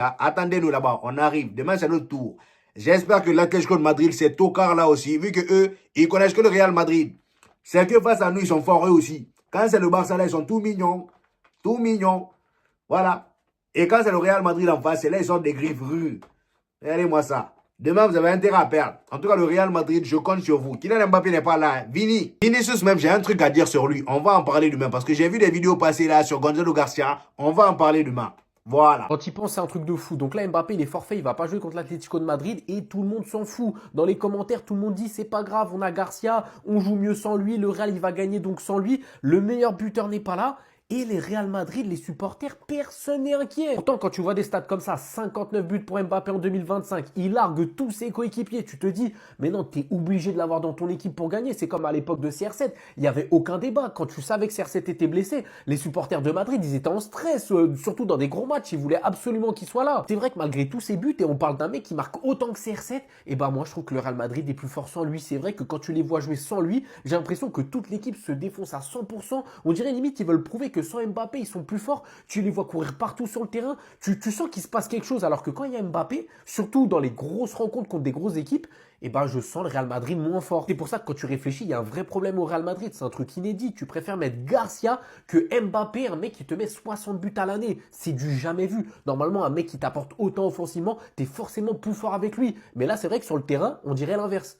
Attendez-nous là-bas, on arrive. Demain, c'est notre tour. J'espère que l'Atlético de Madrid, c'est tocard là aussi, vu que eux, ils connaissent que le Real Madrid. C'est que face à nous, ils sont forts eux aussi. Quand c'est le Barça là, ils sont tout mignons. Tout mignons. Voilà. Et quand c'est le Real Madrid en face, c'est là, ils sont des griffes rues. Regardez-moi ça. Demain, vous avez intérêt à perdre. En tout cas, le Real Madrid, je compte sur vous. Kylian Mbappé n'est pas là. Hein. Vinicius même, j'ai un truc à dire sur lui. On va en parler demain. Parce que j'ai vu des vidéos passer là sur Gonzalo Garcia. On va en parler demain. Voilà. Quand il pense, c'est un truc de fou. Donc là, Mbappé, il est forfait, il va pas jouer contre l'Atlético de Madrid et tout le monde s'en fout. Dans les commentaires, tout le monde dit c'est pas grave, on a Garcia, on joue mieux sans lui, le Real, il va gagner donc sans lui. Le meilleur buteur n'est pas là. Et les Real Madrid, les supporters, personne n'est inquiet. Pourtant, quand tu vois des stats comme ça, 59 buts pour Mbappé en 2025, il largue tous ses coéquipiers. Tu te dis, mais non, tu es obligé de l'avoir dans ton équipe pour gagner. C'est comme à l'époque de CR7. Il n'y avait aucun débat. Quand tu savais que CR7 était blessé, les supporters de Madrid, ils étaient en stress, surtout dans des gros matchs. Ils voulaient absolument qu'il soit là. C'est vrai que malgré tous ses buts, et on parle d'un mec qui marque autant que CR7, et ben moi, je trouve que le Real Madrid est plus fort sans lui. C'est vrai que quand tu les vois jouer sans lui, j'ai l'impression que toute l'équipe se défonce à 100%. On dirait limite qu'ils veulent prouver que sans Mbappé, ils sont plus forts. Tu les vois courir partout sur le terrain. Tu sens qu'il se passe quelque chose. Alors que quand il y a Mbappé, surtout dans les grosses rencontres contre des grosses équipes, eh ben, je sens le Real Madrid moins fort. C'est pour ça que quand tu réfléchis, il y a un vrai problème au Real Madrid. C'est un truc inédit. Tu préfères mettre Garcia que Mbappé, un mec qui te met 60 buts à l'année. C'est du jamais vu. Normalement, un mec qui t'apporte autant offensivement, t'es forcément plus fort avec lui. Mais là, c'est vrai que sur le terrain, on dirait l'inverse.